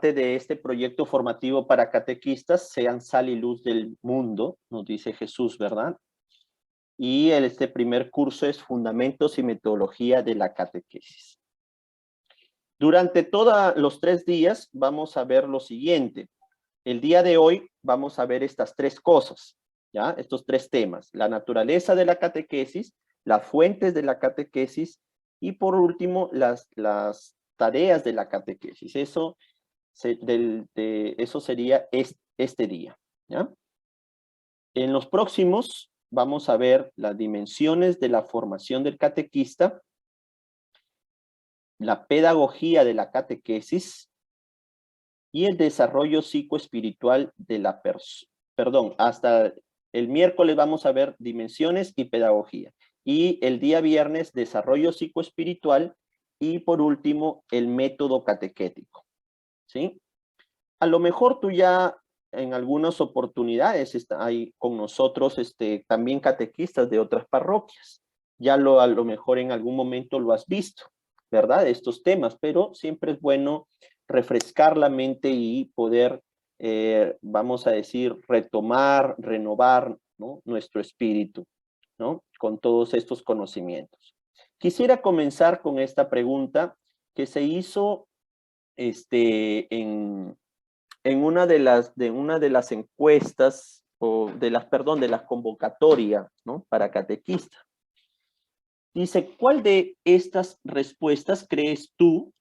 parte de este proyecto formativo para catequistas, sean sal y luz del mundo, nos dice Jesús, ¿verdad? Y este primer curso es Fundamentos y Metodología de la Catequesis. Durante todos los 3 días vamos a ver lo siguiente. El día de hoy vamos a ver estas 3 cosas, ¿ya? Estos 3 temas. La naturaleza de la catequesis, las fuentes de la catequesis y por último las tareas de la catequesis. Eso sería este día, ¿ya? En los próximos vamos a ver las dimensiones de la formación del catequista, la pedagogía de la catequesis y el desarrollo psicoespiritual de la persona. Perdón, hasta el miércoles vamos a ver dimensiones y pedagogía. Y el día viernes, desarrollo psicoespiritual y por último, el método catequético. ¿Sí? A lo mejor tú ya en algunas oportunidades hay con nosotros también catequistas de otras parroquias. Ya a lo mejor en algún momento lo has visto, ¿verdad? Estos temas, pero siempre es bueno refrescar la mente y poder, vamos a decir, retomar, renovar, ¿no?, nuestro espíritu, ¿no?, con todos estos conocimientos. Quisiera comenzar con esta pregunta que se hizo en una de las encuestas, o de la convocatoria, ¿no?, para catequista. Dice, ¿cuál de estas respuestas crees tú?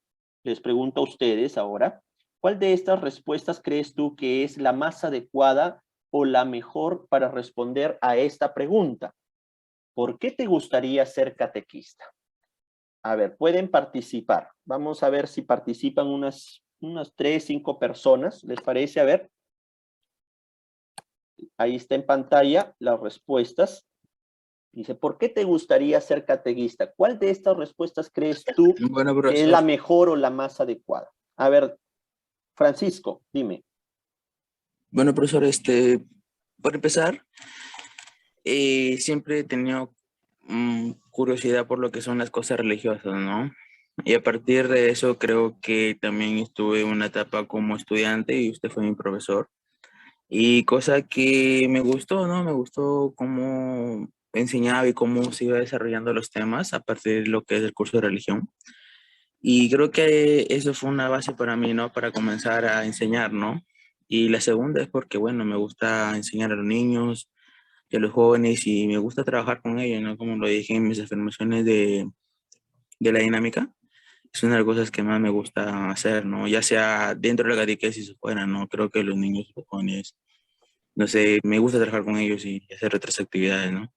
Les pregunto a ustedes ahora, ¿cuál de estas respuestas crees tú que es la más adecuada o la mejor para responder a esta pregunta? ¿Por qué te gustaría ser catequista? A ver, pueden participar. Vamos a ver si participan unas 3, 5 personas. ¿Les parece? A ver. Ahí está en pantalla las respuestas. Dice, ¿por qué te gustaría ser catequista? ¿Cuál de estas respuestas crees tú Bueno, que es profesor. la mejor o la más adecuada? A ver, Francisco, dime. Bueno, profesor, por empezar, siempre he tenido curiosidad por lo que son las cosas religiosas, ¿no? Y a partir de eso creo que también estuve en una etapa como estudiante y usted fue mi profesor. Y cosa que me gustó, ¿no? Me gustó cómo enseñaba y cómo se iba desarrollando los temas a partir de lo que es el curso de religión. Y creo que eso fue una base para mí, ¿no? Para comenzar a enseñar, ¿no? Y la segunda es porque, bueno, me gusta enseñar a los niños y a los jóvenes y me gusta trabajar con ellos, ¿no? Como lo dije en mis afirmaciones de la dinámica, es una de las cosas que más me gusta hacer, ¿no? Ya sea dentro de la catequesis o fuera, ¿no? Creo que los niños y los jóvenes, no sé, me gusta trabajar con ellos y hacer otras actividades, ¿no?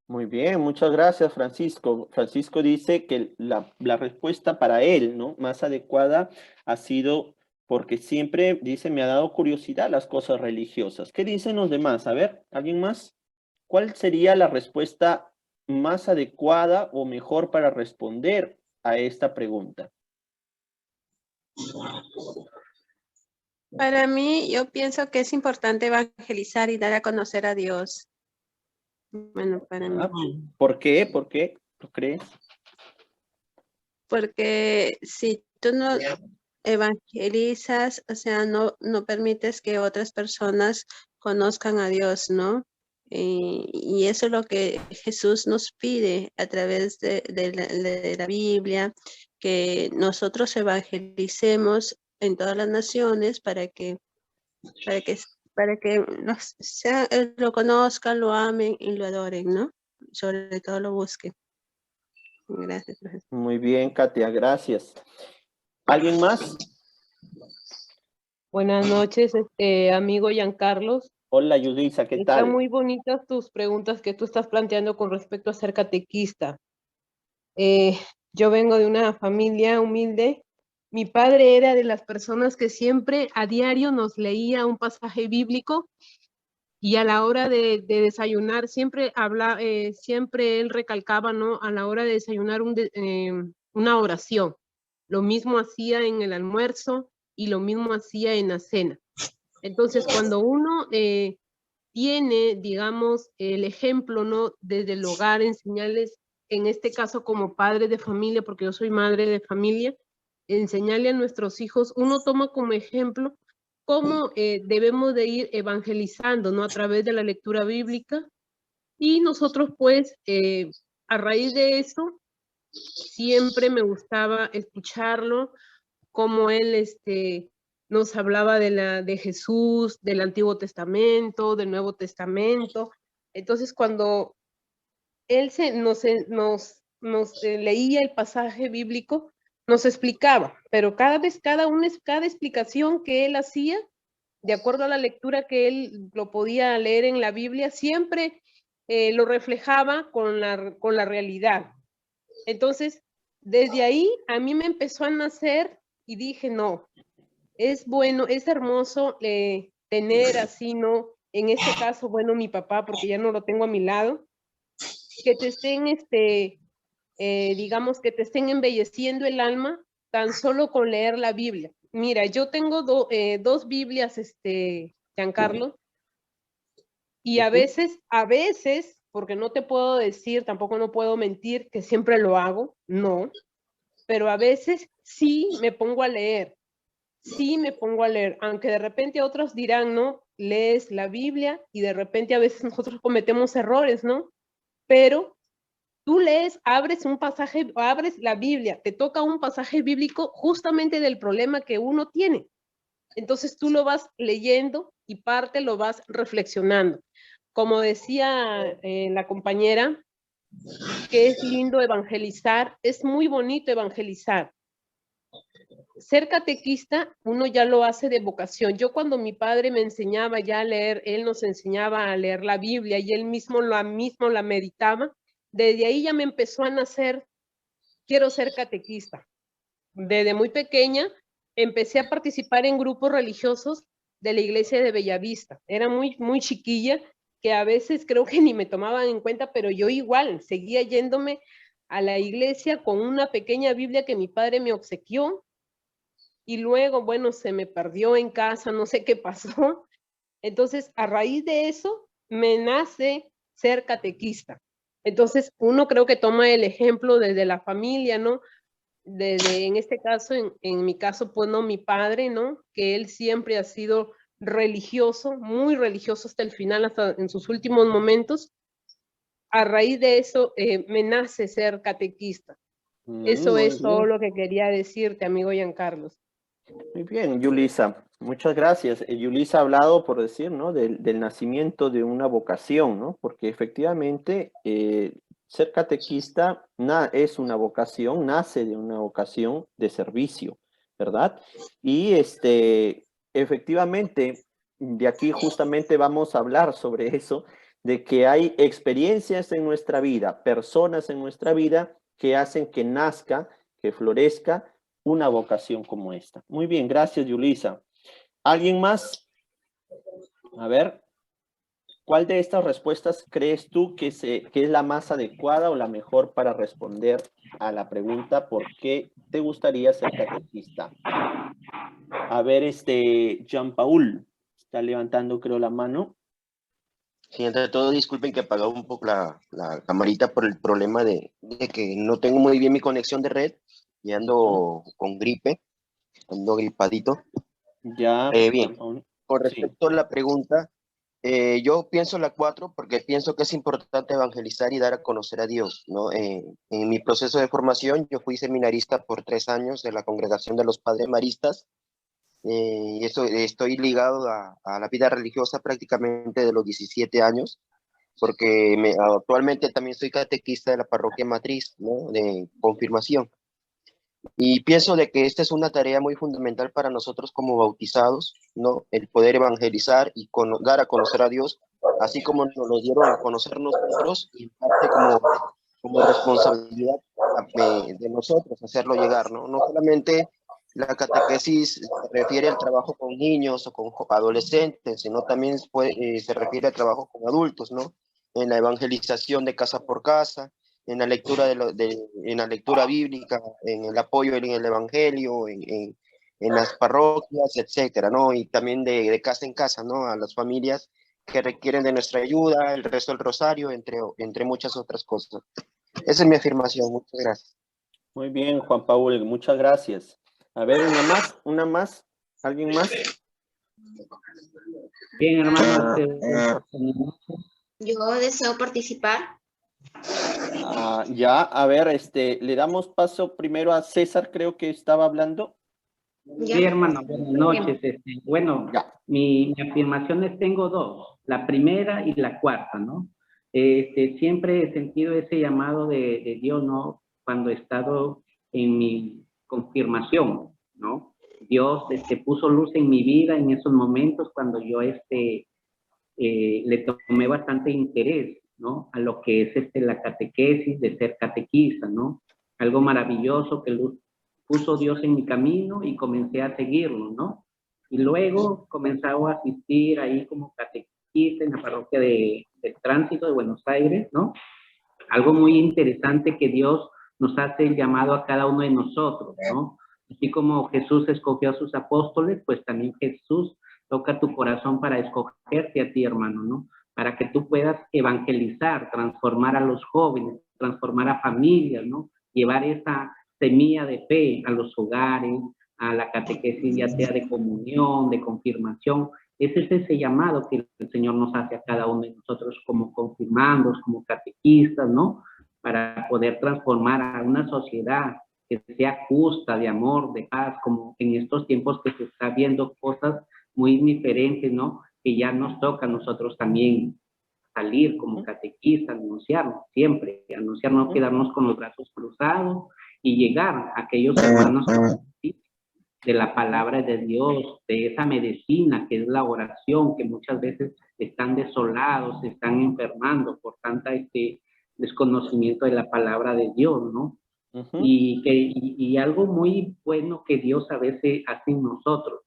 Muy bien, muchas gracias, Francisco. Francisco dice que la respuesta para él, ¿no?, más adecuada ha sido porque siempre, dice, me ha dado curiosidad las cosas religiosas. ¿Qué dicen los demás? A ver, ¿alguien más? ¿Cuál sería la respuesta más adecuada o mejor para responder a esta pregunta? Para mí, yo pienso que es importante evangelizar y dar a conocer a Dios. Bueno, para mí. ¿Por qué? ¿Por qué? ¿Tú crees? Porque si tú no evangelizas, o sea, no permites que otras personas conozcan a Dios, ¿no? Y eso es lo que Jesús nos pide a través de la Biblia, que nosotros evangelicemos en todas las naciones para que lo conozcan, lo amen y lo adoren, ¿no? Sobre todo lo busquen. Gracias, profesor. Muy bien, Katia, gracias. ¿Alguien más? Buenas noches, amigo Giancarlos. Hola, Yudisa, ¿qué tal? Están muy bonitas tus preguntas que tú estás planteando con respecto a ser catequista. Yo vengo de una familia humilde. Mi padre era de las personas que siempre a diario nos leía un pasaje bíblico y a la hora de desayunar siempre él recalcaba, ¿no?, a la hora de desayunar una oración. Lo mismo hacía en el almuerzo y lo mismo hacía en la cena. Entonces, cuando uno tiene, digamos, el ejemplo, ¿no?, desde el hogar, enseñarles, en este caso como padre de familia, porque yo soy madre de familia, enseñarle a nuestros hijos, uno toma como ejemplo cómo debemos de ir evangelizando, ¿no? A través de la lectura bíblica. Y nosotros, pues, a raíz de eso, siempre me gustaba escucharlo, cómo él nos hablaba de Jesús, del Antiguo Testamento, del Nuevo Testamento. Entonces, cuando él nos leía el pasaje bíblico, nos explicaba, pero cada explicación que él hacía, de acuerdo a la lectura que él lo podía leer en la Biblia, siempre lo reflejaba con la realidad. Entonces, desde ahí a mí me empezó a nacer y dije, no, es bueno, es hermoso tener así, ¿no? En este caso, bueno, mi papá, porque ya no lo tengo a mi lado, que te estén, digamos, que te estén embelleciendo el alma tan solo con leer la Biblia. Mira, yo tengo dos Biblias, Giancarlo, y a veces, porque no te puedo decir, tampoco no puedo mentir que siempre lo hago, no, pero a veces sí me pongo a leer, aunque de repente otros dirán, ¿no? Lees la Biblia y de repente a veces nosotros cometemos errores, ¿no? Pero tú lees, abres un pasaje, abres la Biblia, te toca un pasaje bíblico justamente del problema que uno tiene. Entonces tú lo vas leyendo y parte lo vas reflexionando. Como decía la compañera, que es lindo evangelizar, es muy bonito evangelizar. Ser catequista, uno ya lo hace de vocación. Yo cuando mi padre me enseñaba ya a leer, él nos enseñaba a leer la Biblia y él mismo la meditaba, desde ahí ya me empezó a nacer, quiero ser catequista. Desde muy pequeña empecé a participar en grupos religiosos de la iglesia de Bellavista. Era muy, muy chiquilla, que a veces creo que ni me tomaban en cuenta, pero yo igual seguía yéndome a la iglesia con una pequeña Biblia que mi padre me obsequió y luego, bueno, se me perdió en casa, no sé qué pasó. Entonces, a raíz de eso, me nace ser catequista. Entonces, uno creo que toma el ejemplo desde la familia, ¿no? Desde, en este caso, en mi caso, pues, no, mi padre, ¿no? Que él siempre ha sido religioso, muy religioso hasta el final, hasta en sus últimos momentos. A raíz de eso, me nace ser catequista. Eso Muy es todo bien. lo que quería decirte, amigo Giancarlos. Muy bien, Yulisa, muchas gracias. Yulisa ha hablado, por decir, ¿no? Del nacimiento de una vocación, ¿no? Porque efectivamente ser catequista es una vocación, nace de una vocación de servicio, ¿verdad? Y efectivamente, de aquí justamente vamos a hablar sobre eso, de que hay experiencias en nuestra vida, personas en nuestra vida que hacen que nazca, que florezca una vocación como esta. Muy bien, gracias, Yulisa. ¿Alguien más? A ver, ¿cuál de estas respuestas crees tú que es la más adecuada o la mejor para responder a la pregunta ¿por qué te gustaría ser catequista? A ver, Jean Paul está levantando, creo, la mano. Sí, ante todo, disculpen que apagaba un poco la camarita por el problema de que no tengo muy bien mi conexión de red y ando con gripe, ando gripadito. Ya, Bien, Jean Paul. con Sí. respecto a la pregunta, yo pienso la 4 porque pienso que es importante evangelizar y dar a conocer a Dios, ¿no? En mi proceso de formación, yo fui seminarista por 3 años de la Congregación de los Padres Maristas. Y eso, estoy ligado a la vida religiosa prácticamente de los 17 años, porque actualmente también soy catequista de la parroquia matriz, ¿no? De confirmación. Y pienso de que esta es una tarea muy fundamental para nosotros como bautizados, ¿no? El poder evangelizar y dar a conocer a Dios, así como nos lo dieron a conocer nosotros, y en parte como responsabilidad de nosotros hacerlo llegar, ¿no? No solamente la catequesis se refiere al trabajo con niños o con adolescentes, sino también se refiere al trabajo con adultos, ¿no? En la evangelización de casa por casa, en la lectura, en la lectura bíblica, en el apoyo en el evangelio, en las parroquias, etcétera, ¿no? Y también de casa en casa, ¿no? A las familias que requieren de nuestra ayuda, el resto del rosario, entre muchas otras cosas. Esa es mi afirmación. Muchas gracias. Muy bien, Juan Paul, muchas gracias. A ver, una más. ¿Alguien más? Bien, hermano. Yo deseo participar. Ya, a ver, le damos paso primero a César, creo que estaba hablando. ¿Ya? Sí, hermano, buenas noches. Bueno, Ya. mi afirmaciones tengo dos, la primera y la cuarta, ¿no? Siempre he sentido ese llamado de Dios, ¿no? Cuando he estado en mi confirmación, ¿no? Dios puso luz en mi vida en esos momentos cuando yo le tomé bastante interés, ¿no? A lo que es la catequesis, de ser catequista, ¿no? Algo maravilloso que puso Dios en mi camino y comencé a seguirlo, ¿no? Y luego comenzaba a asistir ahí como catequista en la parroquia del Tránsito de Buenos Aires, ¿no? Algo muy interesante que Dios nos hace el llamado a cada uno de nosotros, ¿no? Así como Jesús escogió a sus apóstoles, pues también Jesús toca tu corazón para escogerte a ti, hermano, ¿no? Para que tú puedas evangelizar, transformar a los jóvenes, transformar a familias, ¿no? Llevar esa semilla de fe a los hogares, a la catequesis, ya sea de comunión, de confirmación. Ese es ese llamado que el Señor nos hace a cada uno de nosotros como confirmandos, como catequistas, ¿no? Para poder transformar a una sociedad que sea justa, de amor, de paz, como en estos tiempos que se está viendo cosas muy diferentes, ¿no? Que ya nos toca a nosotros también salir como catequistas, anunciarnos siempre, anunciar, no quedarnos con los brazos cruzados y llegar a aquellos hermanos de la palabra de Dios, de esa medicina que es la oración, que muchas veces están desolados, se están enfermando por tanta desconocimiento de la palabra de Dios, ¿no? Y algo muy bueno que Dios a veces hace en nosotros,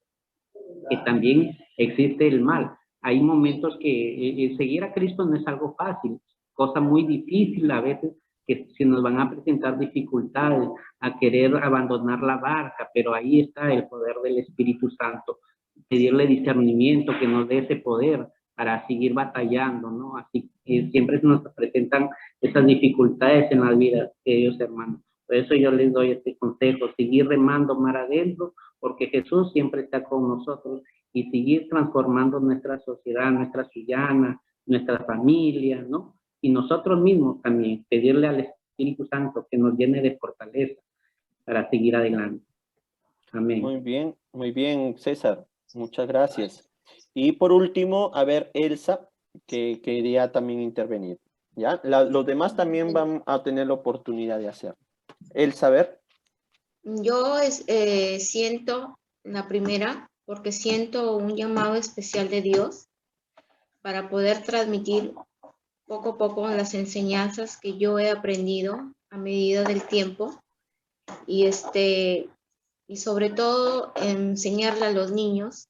que también existe el mal. Hay momentos que seguir a Cristo no es algo fácil, cosa muy difícil a veces, que se nos van a presentar dificultades, a querer abandonar la barca, pero ahí está el poder del Espíritu Santo, pedirle discernimiento, que nos dé ese poder para seguir batallando, ¿no? Así que siempre nos presentan esas dificultades en las vidas de ellos, hermanos. Por eso yo les doy este consejo, seguir remando mar adentro, porque Jesús siempre está con nosotros, y seguir transformando nuestra sociedad, nuestra ciudadana, nuestra familia, ¿no? Y nosotros mismos también, pedirle al Espíritu Santo que nos llene de fortaleza para seguir adelante. Amén. Muy bien, César. Muchas gracias. Y por último, a ver, Elsa, que quería también intervenir. ¿Ya? Los demás también van a tener la oportunidad de hacerlo. Elsa, a ver. Yo siento la primera, porque siento un llamado especial de Dios para poder transmitir poco a poco las enseñanzas que yo he aprendido a medida del tiempo, y sobre todo enseñarle a los niños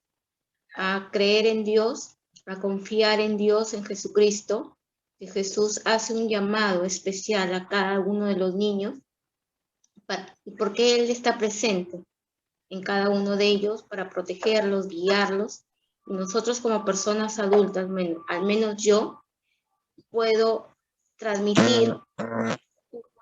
a creer en Dios, a confiar en Dios, en Jesucristo, que Jesús hace un llamado especial a cada uno de los niños, porque Él está presente en cada uno de ellos para protegerlos, guiarlos. Y nosotros como personas adultas, al menos yo, puedo transmitir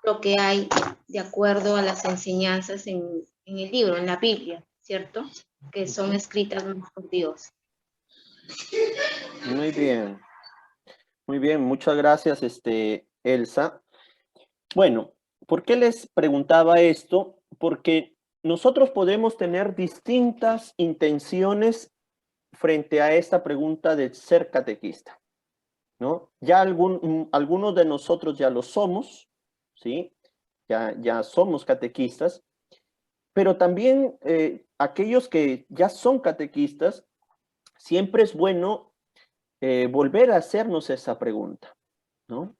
lo que hay de acuerdo a las enseñanzas en el libro, en la Biblia, ¿cierto? Que son escritas por Dios. Muy bien. Muy bien, muchas gracias, Elsa. Bueno, ¿por qué les preguntaba esto? Porque nosotros podemos tener distintas intenciones frente a esta pregunta de ser catequista, ¿no? Ya algunos de nosotros ya lo somos, ¿sí? Ya somos catequistas, pero también aquellos que ya son catequistas, siempre es bueno volver a hacernos esa pregunta, ¿no?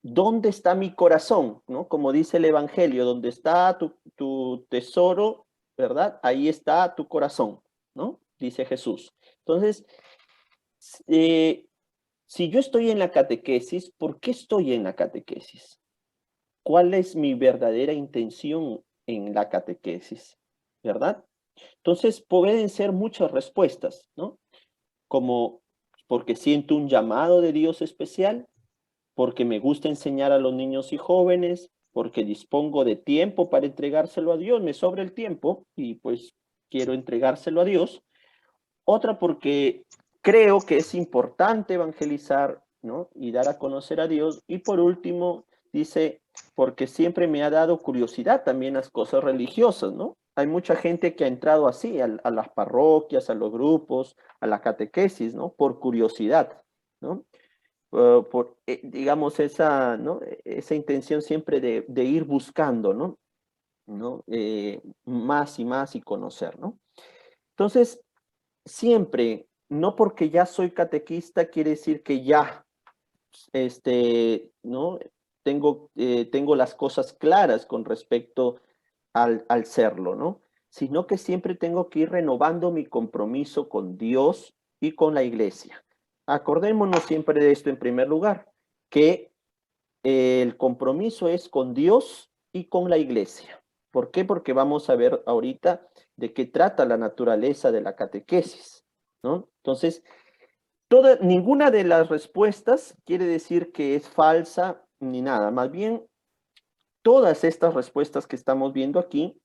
¿Dónde está mi corazón? ¿No? Como dice el Evangelio, donde está tu tesoro, ¿verdad? Ahí está tu corazón, ¿no? Dice Jesús. Entonces, si yo estoy en la catequesis, ¿por qué estoy en la catequesis? ¿Cuál es mi verdadera intención en la catequesis? ¿Verdad? Entonces, pueden ser muchas respuestas, ¿no? Como porque siento un llamado de Dios especial, porque me gusta enseñar a los niños y jóvenes, porque dispongo de tiempo para entregárselo a Dios, me sobra el tiempo y pues quiero entregárselo a Dios. Otra porque creo que es importante evangelizar, ¿no? Y dar a conocer a Dios. Y por último, dice, porque siempre me ha dado curiosidad también las cosas religiosas, ¿no? Hay mucha gente que ha entrado así a las parroquias, a los grupos, a la catequesis, ¿no? Por curiosidad, ¿no? Digamos, esa, ¿no? Esa intención siempre de ir buscando, ¿no? ¿No? Más y más y conocer, ¿no? Entonces, siempre, no porque ya soy catequista quiere decir que ya, ¿no? Tengo las cosas claras con respecto al serlo, ¿no? Sino que siempre tengo que ir renovando mi compromiso con Dios y con la iglesia. Acordémonos siempre de esto en primer lugar, que el compromiso es con Dios y con la iglesia. ¿Por qué? Porque vamos a ver ahorita de qué trata la naturaleza de la catequesis, ¿no? Entonces, ninguna de las respuestas quiere decir que es falsa ni nada. Más bien, todas estas respuestas que estamos viendo aquí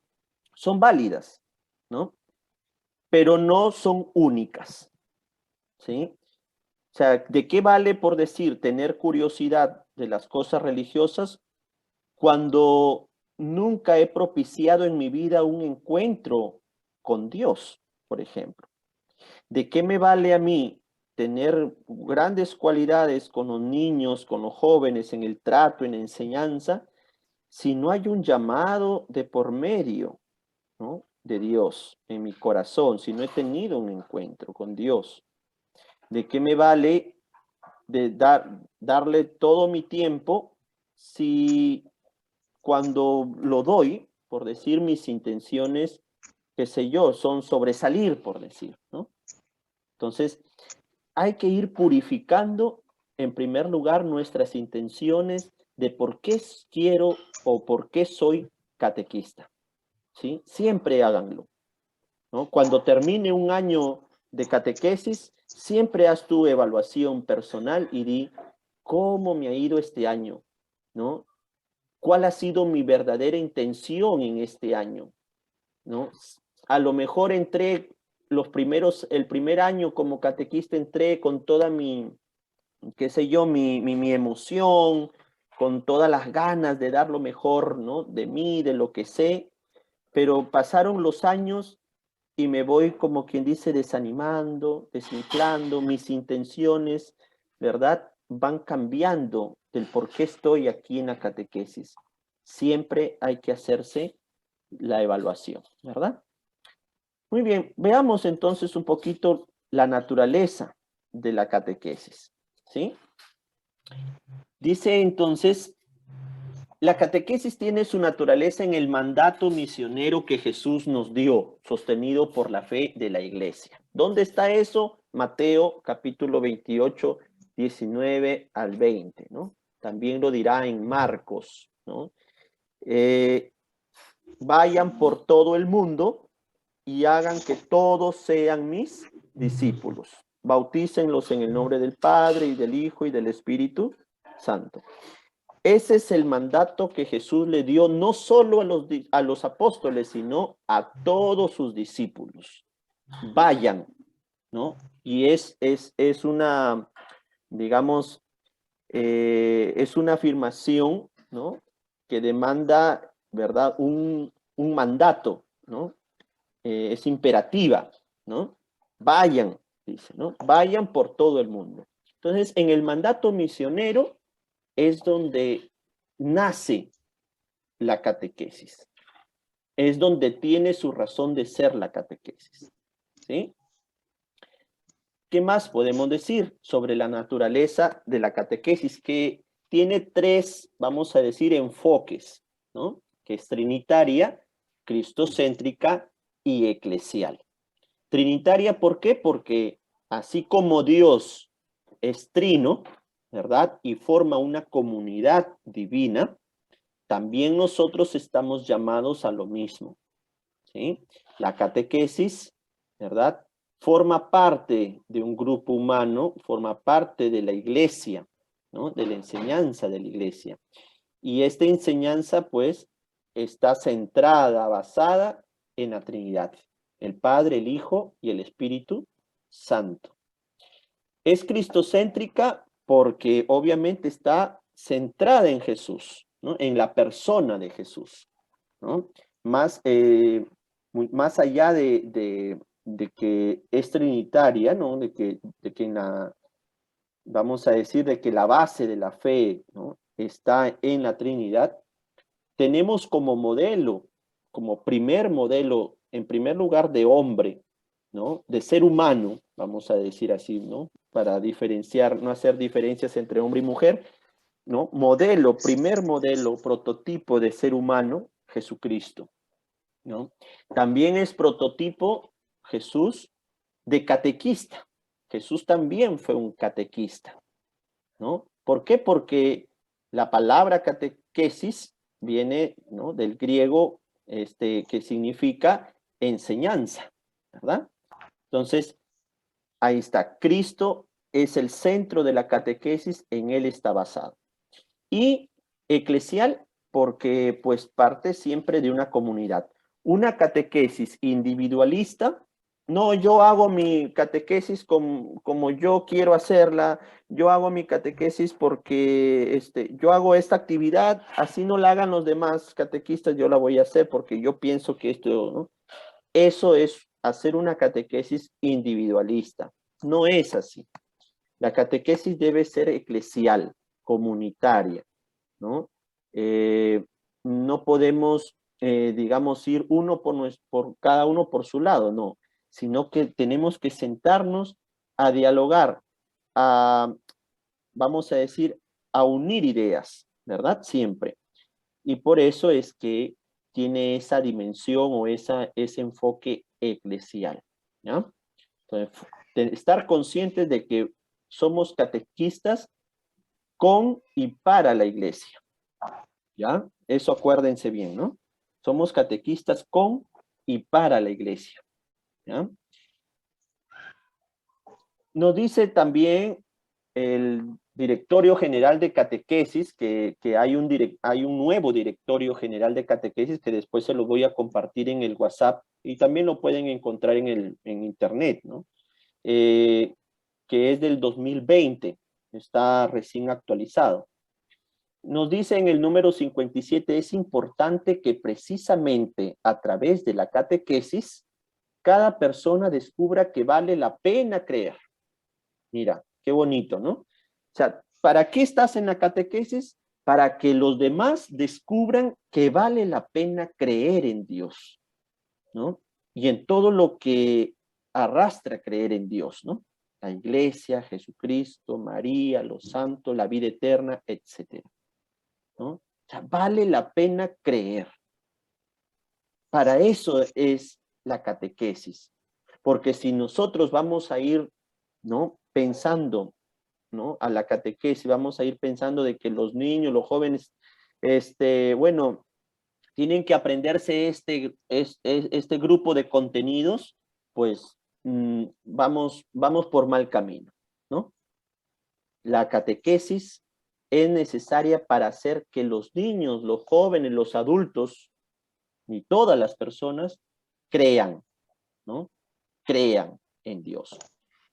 son válidas, ¿no? Pero no son únicas, ¿sí? O sea, ¿de qué vale por decir tener curiosidad de las cosas religiosas cuando nunca he propiciado en mi vida un encuentro con Dios, por ejemplo? ¿De qué me vale a mí tener grandes cualidades con los niños, con los jóvenes, en el trato, en la enseñanza, si no hay un llamado de por medio, ¿no? De Dios en mi corazón, si no he tenido un encuentro con Dios? ¿De qué me vale de darle todo mi tiempo si cuando lo doy, por decir, mis intenciones, qué sé yo, son sobresalir, por decir, ¿no? Entonces, hay que ir purificando, en primer lugar, nuestras intenciones de por qué quiero o por qué soy catequista, ¿sí? Siempre háganlo, ¿no? Cuando termine un año de catequesis, siempre haz tu evaluación personal y di cómo me ha ido este año, ¿no? ¿Cuál ha sido mi verdadera intención en este año, ¿no? A lo mejor entré el primer año como catequista entré con toda mi, qué sé yo, mi emoción, con todas las ganas de dar lo mejor, ¿no? De mí, de lo que sé, pero pasaron los años y me voy, como quien dice, desanimando, desinflando, mis intenciones, ¿verdad? Van cambiando del por qué estoy aquí en la catequesis. Siempre hay que hacerse la evaluación, ¿verdad? Muy bien, veamos entonces un poquito la naturaleza de la catequesis, ¿sí? Dice entonces, la catequesis tiene su naturaleza en el mandato misionero que Jesús nos dio, sostenido por la fe de la iglesia. ¿Dónde está eso? Mateo capítulo 28, 19 al 20, ¿no? También lo dirá en Marcos, ¿no? Vayan por todo el mundo y hagan que todos sean mis discípulos. Bautícenlos en el nombre del Padre y del Hijo y del Espíritu Santo. Ese es el mandato que Jesús le dio no solo a los apóstoles, sino a todos sus discípulos. Vayan, ¿no? Y es una, digamos, es una afirmación, ¿no? Que demanda, ¿verdad? Un mandato, ¿no? Es imperativa, ¿no? Vayan, dice, ¿no? Vayan por todo el mundo. Entonces, en el mandato misionero es donde nace la catequesis. Es donde tiene su razón de ser la catequesis, ¿sí? ¿Qué más podemos decir sobre la naturaleza de la catequesis? Que tiene tres, vamos a decir, enfoques, ¿no? Que es trinitaria, cristocéntrica y eclesial. Trinitaria, ¿por qué? Porque así como Dios es trino, ¿verdad? Y forma una comunidad divina, también nosotros estamos llamados a lo mismo, ¿sí? La catequesis, ¿verdad? Forma parte de un grupo humano, forma parte de la iglesia, ¿no? De la enseñanza de la iglesia. Y esta enseñanza, pues, está centrada, basada en la Trinidad, el Padre, el Hijo y el Espíritu Santo. Es cristocéntrica porque obviamente está centrada en Jesús, ¿no? En la persona de Jesús, ¿no? Más allá de que es trinitaria, ¿no? De que en la, vamos a decir, de que la base de la fe, ¿no? Está en la Trinidad, tenemos como modelo, como primer modelo, en primer lugar de hombre, ¿no? De ser humano, vamos a decir así, ¿no? Para diferenciar, no hacer diferencias entre hombre y mujer, ¿no? Modelo, primer modelo, prototipo de ser humano, Jesucristo, ¿no? También es prototipo Jesús de catequista. Jesús también fue un catequista, ¿no? ¿Por qué? Porque la palabra catequesis viene, ¿no? Del griego, que significa enseñanza, ¿verdad? Entonces, ahí está. Cristo es el centro de la catequesis, en él está basado. Y eclesial, porque pues parte siempre de una comunidad. Una catequesis individualista, no, yo hago mi catequesis como yo quiero hacerla, yo hago mi catequesis porque yo hago esta actividad, así no la hagan los demás catequistas, yo la voy a hacer porque yo pienso que esto, ¿no? Eso es hacer una catequesis individualista. No es así. La catequesis debe ser eclesial, comunitaria, ¿no? No podemos, digamos, ir por cada uno por su lado, no, sino que tenemos que sentarnos a dialogar, vamos a decir, a unir ideas, ¿verdad? Siempre. Y por eso es que tiene esa dimensión o ese enfoque eclesial, ¿ya? Entonces, estar conscientes de que somos catequistas con y para la iglesia, ¿ya? Eso acuérdense bien, ¿no? Somos catequistas con y para la iglesia, ¿ya? Nos dice también el Directorio General de Catequesis, que hay un nuevo Directorio General de Catequesis que después se lo voy a compartir en el WhatsApp y también lo pueden encontrar en Internet, ¿no? Que es del 2020, está recién actualizado. Nos dice en el número 57, es importante que precisamente a través de la catequesis, cada persona descubra que vale la pena creer. Mira, qué bonito, ¿no? O sea, ¿para qué estás en la catequesis? Para que los demás descubran que vale la pena creer en Dios, ¿no? Y en todo lo que arrastra creer en Dios, ¿no? La iglesia, Jesucristo, María, los santos, la vida eterna, etcétera, ¿no? O sea, vale la pena creer. Para eso es la catequesis. Porque si nosotros vamos a ir, ¿no? Pensando, ¿no? A la catequesis, vamos a ir pensando de que los niños, los jóvenes, bueno, tienen que aprenderse este grupo de contenidos, pues vamos por mal camino, ¿no? La catequesis es necesaria para hacer que los niños, los jóvenes, los adultos y todas las personas crean, ¿no? Crean en Dios.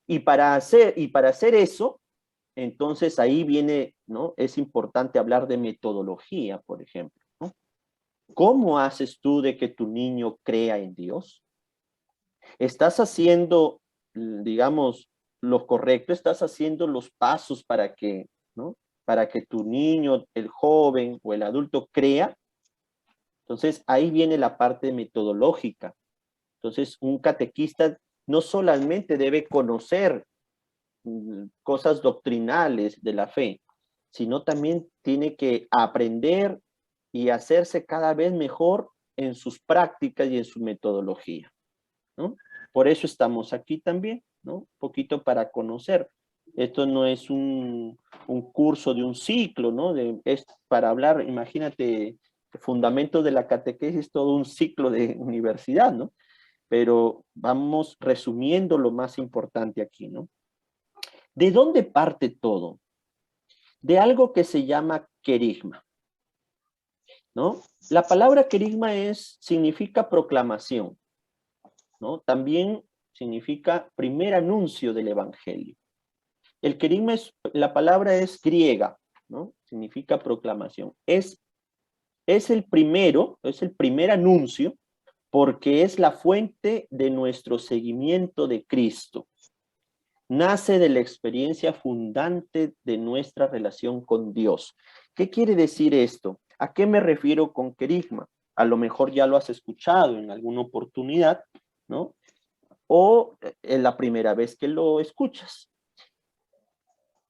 Y para hacer eso, entonces ahí viene, ¿no? Es importante hablar de metodología, por ejemplo, ¿no? ¿Cómo haces tú de que tu niño crea en Dios? ¿Estás haciendo, digamos, lo correcto? ¿Estás haciendo los pasos para que, ¿no? Para que tu niño, el joven o el adulto crea? Entonces, ahí viene la parte metodológica. Entonces, un catequista no solamente debe conocer cosas doctrinales de la fe, sino también tiene que aprender y hacerse cada vez mejor en sus prácticas y en su metodología, ¿no? Por eso estamos aquí también, ¿no? Un poquito para conocer. Esto no es un curso de un ciclo, ¿no? Es para hablar, imagínate, fundamentos de la catequesis, todo un ciclo de universidad, ¿no? Pero vamos resumiendo lo más importante aquí, ¿no? ¿De dónde parte todo? De algo que se llama querigma. ¿no? La palabra querigma significa proclamación, ¿no? También significa primer anuncio del evangelio. El querigma la palabra es griega, ¿no? Significa proclamación. Es el primer anuncio, porque es la fuente de nuestro seguimiento de Cristo. Nace de la experiencia fundante de nuestra relación con Dios. ¿Qué quiere decir esto? ¿A qué me refiero con querigma? A lo mejor ya lo has escuchado en alguna oportunidad, ¿no? O es la primera vez que lo escuchas.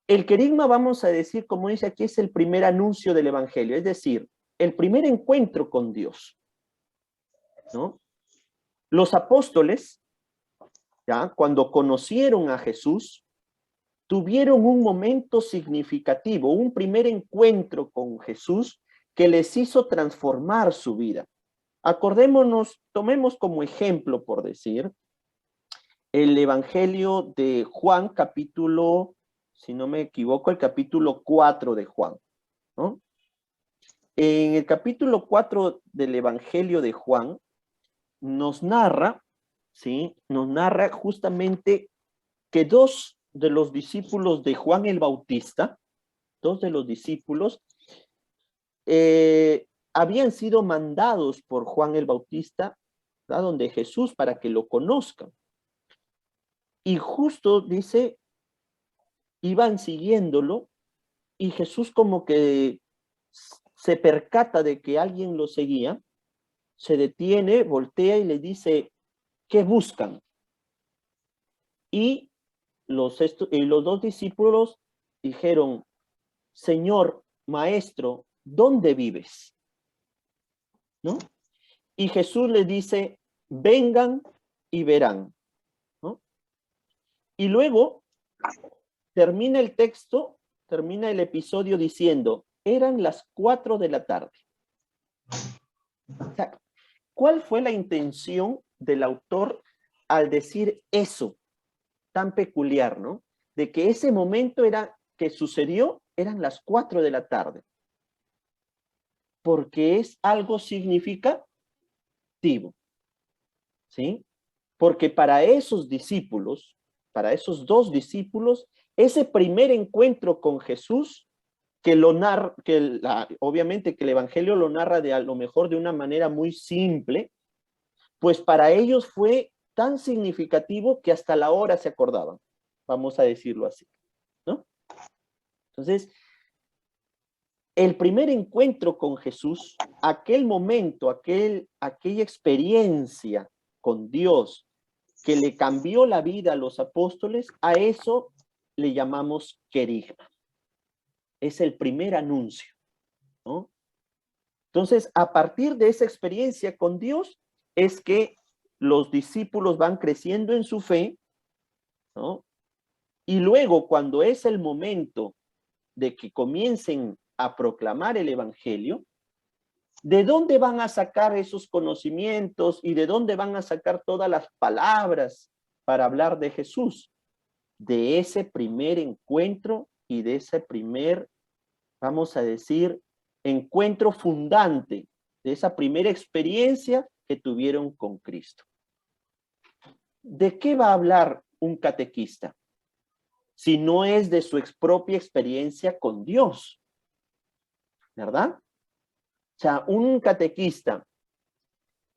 El querigma, vamos a decir, como dice aquí, es el primer anuncio del evangelio, es decir, el primer encuentro con Dios, ¿no? Los apóstoles, ¿ya? Cuando conocieron a Jesús, tuvieron un momento significativo, un primer encuentro con Jesús que les hizo transformar su vida. Acordémonos, tomemos como ejemplo, por decir, el Evangelio de Juan, capítulo, si no me equivoco, el capítulo 4 de Juan, ¿no? En el capítulo 4 del Evangelio de Juan, nos narra, ¿sí? Nos narra justamente que dos de los discípulos de Juan el Bautista, habían sido mandados por Juan el Bautista, ¿verdad? Donde Jesús, para que lo conozcan. Y justo dice, iban siguiéndolo, y Jesús como que se percata de que alguien lo seguía, se detiene, voltea y le dice, ¿qué buscan? Y los dos discípulos dijeron, Señor, Maestro, ¿dónde vives? ¿No? Y Jesús les dice, vengan y verán, ¿no? Y luego termina el texto, termina el episodio diciendo, eran las 4 de la tarde. O sea, ¿cuál fue la intención del autor al decir eso tan peculiar, ¿no? De que ese momento que sucedió, eran las 4 de la tarde. Porque es algo significativo, ¿sí? Porque para esos discípulos, para esos dos discípulos, ese primer encuentro con Jesús, obviamente que el Evangelio lo narra a lo mejor de una manera muy simple, pues para ellos fue tan significativo que hasta la hora se acordaban, vamos a decirlo así, ¿no? Entonces, el primer encuentro con Jesús, aquel momento, aquella experiencia con Dios que le cambió la vida a los apóstoles, a eso le llamamos querigma. Es el primer anuncio, ¿no? Entonces, a partir de esa experiencia con Dios, es que los discípulos van creciendo en su fe, ¿no? Y luego, cuando es el momento de que comiencen a proclamar el evangelio, ¿de dónde van a sacar esos conocimientos y de dónde van a sacar todas las palabras para hablar de Jesús? De ese primer encuentro y de ese primer, vamos a decir, encuentro fundante, de esa primera experiencia que tuvieron con Cristo. ¿De qué va a hablar un catequista? Si no es de su propia experiencia con Dios, ¿verdad? O sea, un catequista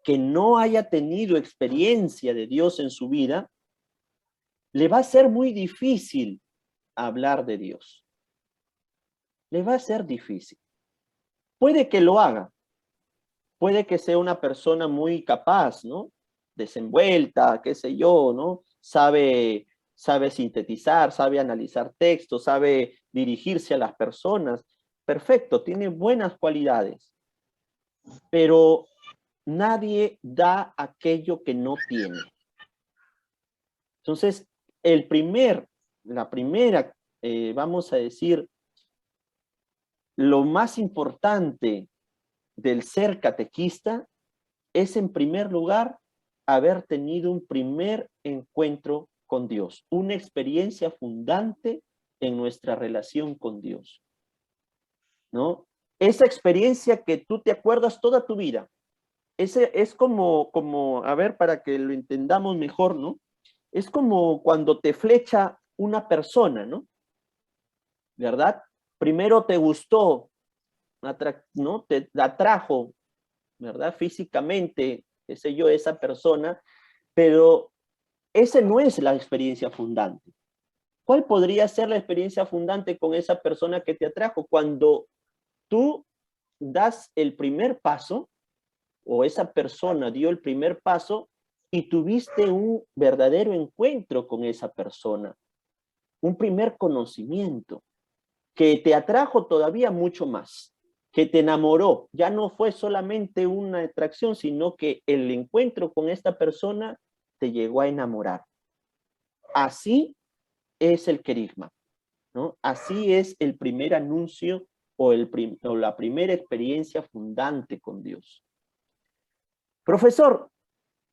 que no haya tenido experiencia de Dios en su vida, le va a ser muy difícil hablar de Dios. Le va a ser difícil. Puede que lo haga. Puede que sea una persona muy capaz, ¿no? Desenvuelta, qué sé yo, ¿no? Sabe sintetizar, sabe analizar textos, sabe dirigirse a las personas. Perfecto, tiene buenas cualidades. Pero nadie da aquello que no tiene. Entonces, la primera, vamos a decir, lo más importante del ser catequista es, en primer lugar, haber tenido un primer encuentro con Dios, una experiencia fundante en nuestra relación con Dios, ¿no? esa experiencia que tú te acuerdas toda tu vida. Ese es como, a ver, para que lo entendamos mejor, ¿no? Es como cuando te flecha una persona, ¿no? ¿Verdad? Primero te gustó, ¿no? Te atrajo, ¿verdad? Físicamente, qué sé yo, esa persona, pero esa no es la experiencia fundante. ¿Cuál podría ser la experiencia fundante con esa persona que te atrajo? Cuando tú das el primer paso, o esa persona dio el primer paso y tuviste un verdadero encuentro con esa persona, un primer conocimiento que te atrajo todavía mucho más, que te enamoró. Ya no fue solamente una atracción, sino que el encuentro con esta persona te llegó a enamorar. Así es el querigma, ¿no? Así es el primer anuncio o la primera experiencia fundante con Dios. Profesor,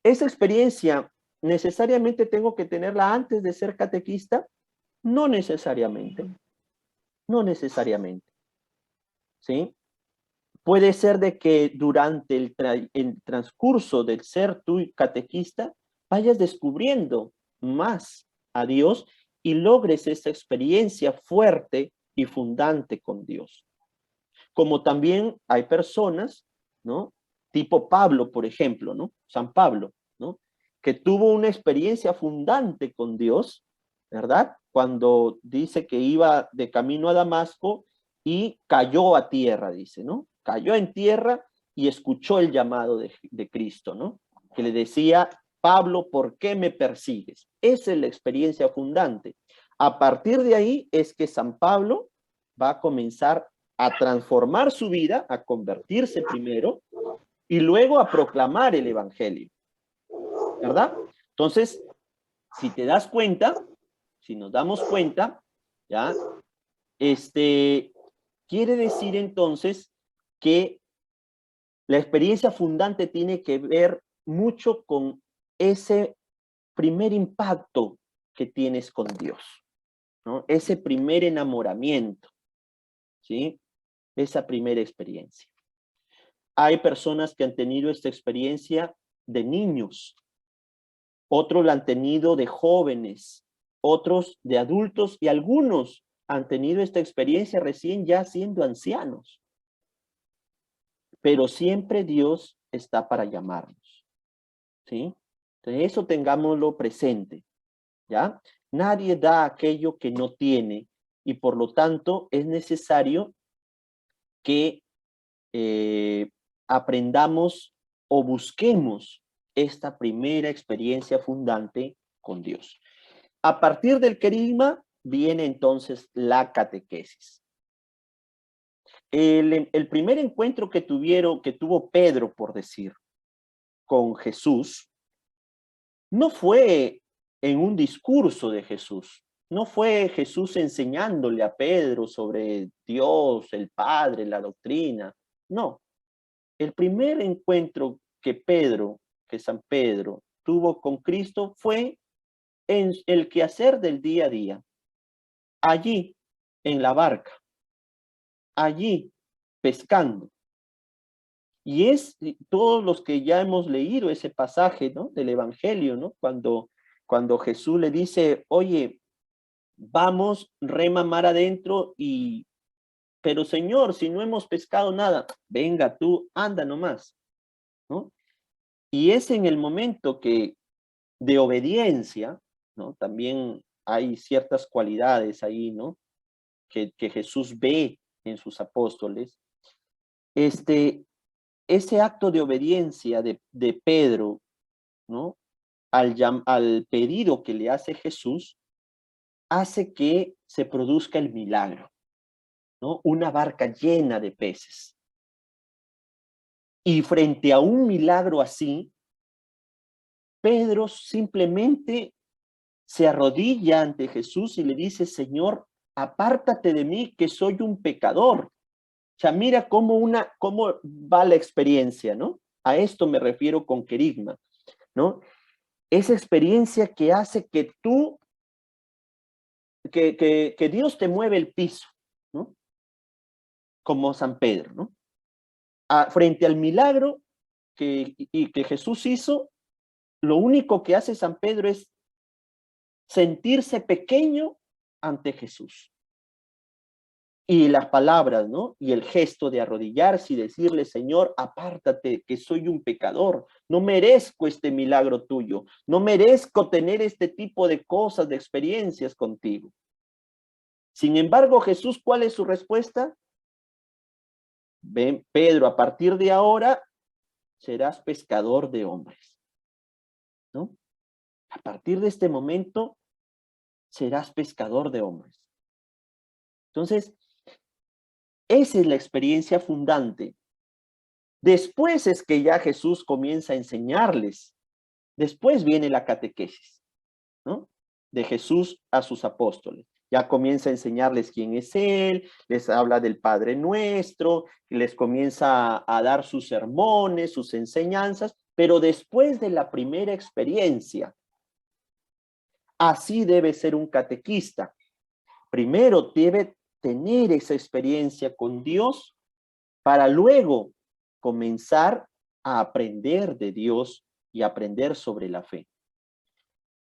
¿esa experiencia necesariamente tengo que tenerla antes de ser catequista? No necesariamente. No necesariamente. ¿Sí? Puede ser de que durante el transcurso del ser tú catequista vayas descubriendo más a Dios y logres esa experiencia fuerte y fundante con Dios. Como también hay personas, ¿no? Tipo Pablo, por ejemplo, ¿no? San Pablo, ¿no? Que tuvo una experiencia fundante con Dios, ¿verdad? Cuando dice que iba de camino a Damasco y cayó a tierra, dice, ¿no? Cayó en tierra y escuchó el llamado de Cristo, ¿no? Que le decía, Pablo, ¿por qué me persigues? Esa es la experiencia fundante. A partir de ahí es que San Pablo va a comenzar a transformar su vida, a convertirse primero y luego a proclamar el evangelio, ¿verdad? Entonces, si te das cuenta, si nos damos cuenta, ¿ya? Quiere decir entonces que la experiencia fundante tiene que ver mucho con ese primer impacto que tienes con Dios, ¿no? Ese primer enamoramiento, ¿sí? Esa primera experiencia. Hay personas que han tenido esta experiencia de niños, otros la han tenido de jóvenes, otros de adultos y algunos han tenido esta experiencia recién ya siendo ancianos. Pero siempre Dios está para llamarnos, ¿sí? Entonces eso tengámoslo presente, ¿ya? Nadie da aquello que no tiene y por lo tanto es necesario que aprendamos o busquemos esta primera experiencia fundante con Dios. A partir del querigma viene entonces la catequesis. El primer encuentro que tuvo Pedro, por decir, con Jesús, no fue en un discurso de Jesús, no fue Jesús enseñándole a Pedro sobre Dios, el Padre, la doctrina, no. El primer encuentro que San Pedro tuvo con Cristo fue en el quehacer del día a día, allí en la barca, allí pescando. Y es todos los que ya hemos leído ese pasaje, ¿no? Del Evangelio, ¿no? Cuando Jesús le dice, oye, vamos, rema mar adentro pero Señor, si no hemos pescado nada, venga tú, anda nomás, ¿no? Y es en el momento de obediencia, ¿no? También hay ciertas cualidades ahí, ¿no? Que Jesús ve en sus apóstoles. Ese acto de obediencia de Pedro, ¿no? Al pedido que le hace Jesús, hace que se produzca el milagro, ¿no? Una barca llena de peces. Y frente a un milagro así, Pedro simplemente se arrodilla ante Jesús y le dice, Señor, apártate de mí que soy un pecador. O sea, mira cómo va la experiencia, ¿no? A esto me refiero con querigma, ¿no? Esa experiencia que hace que que Dios te mueve el piso, ¿no? como San Pedro, ¿no? Frente al milagro que Jesús hizo, lo único que hace San Pedro es sentirse pequeño ante Jesús. Y las palabras, ¿no? Y el gesto de arrodillarse y decirle, Señor, apártate, que soy un pecador. No merezco este milagro tuyo. No merezco tener este tipo de cosas, de experiencias contigo. Sin embargo, Jesús, ¿cuál es su respuesta? Ven, Pedro, a partir de ahora serás pescador de hombres, ¿no? A partir de este momento serás pescador de hombres. Entonces, esa es la experiencia fundante. Después es que ya Jesús comienza a enseñarles. Después viene la catequesis, ¿no? De Jesús a sus apóstoles. Ya comienza a enseñarles quién es Él, les habla del Padre Nuestro, les comienza a dar sus sermones, sus enseñanzas, pero después de la primera experiencia. Así debe ser un catequista. Primero debe tener esa experiencia con Dios para luego comenzar a aprender de Dios y aprender sobre la fe.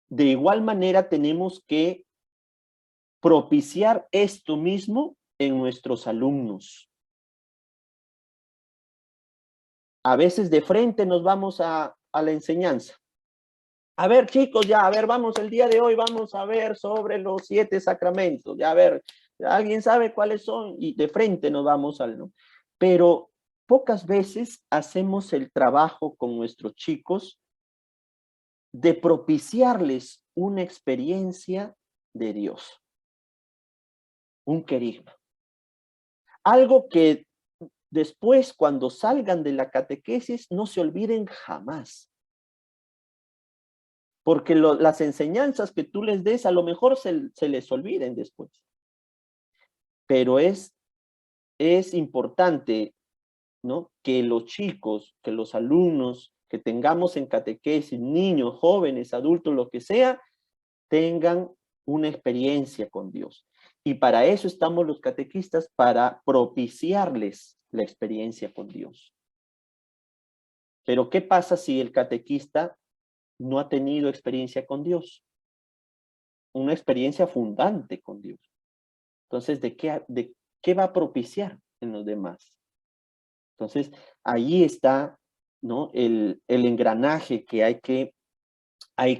De igual manera tenemos que propiciar esto mismo en nuestros alumnos. A veces de frente nos vamos a la enseñanza. A ver, chicos, ya, a ver, vamos, el día de hoy vamos a ver sobre los 7 sacramentos. Ya, a ver, ¿alguien sabe cuáles son? Y de frente nos vamos al, ¿no? Pero pocas veces hacemos el trabajo con nuestros chicos de propiciarles una experiencia de Dios. Un querigma. Algo que después, cuando salgan de la catequesis, no se olviden jamás. Porque las enseñanzas que tú les des, a lo mejor se les olviden después. Pero es importante, ¿no? Que los chicos, que los alumnos que tengamos en catequesis, niños, jóvenes, adultos, lo que sea, tengan una experiencia con Dios. Y para eso estamos los catequistas, para propiciarles la experiencia con Dios. Pero ¿qué pasa si el catequista no ha tenido experiencia con Dios? Una experiencia fundante con Dios. Entonces, ¿de qué va a propiciar en los demás? Entonces, ahí está, ¿no? el engranaje que hay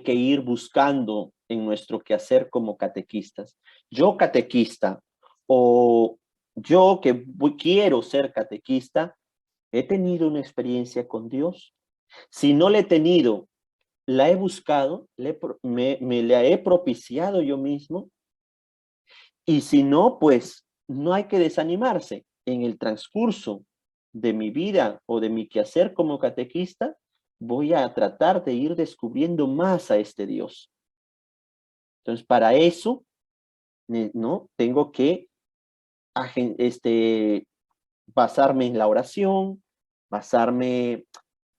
que ir buscando en nuestro quehacer como catequistas. Yo catequista, o yo que quiero ser catequista, ¿he tenido una experiencia con Dios? Si no la he tenido, la he buscado, me la he propiciado yo mismo. Y si no, pues no hay que desanimarse. En el transcurso de mi vida o de mi quehacer como catequista, voy a tratar de ir descubriendo más a este Dios. Entonces, para eso, ¿no? Tengo que basarme en la oración, basarme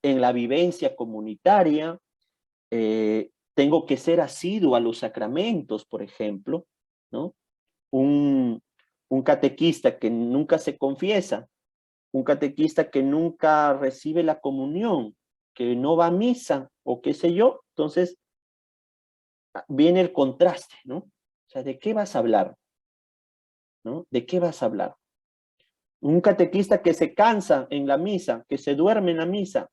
en la vivencia comunitaria, tengo que ser asiduo a los sacramentos, por ejemplo, ¿no? Un catequista que nunca se confiesa, un catequista que nunca recibe la comunión, que no va a misa o qué sé yo, entonces viene el contraste, ¿no? O sea, ¿de qué vas a hablar? ¿No? ¿De qué vas a hablar? Un catequista que se cansa en la misa, que se duerme en la misa,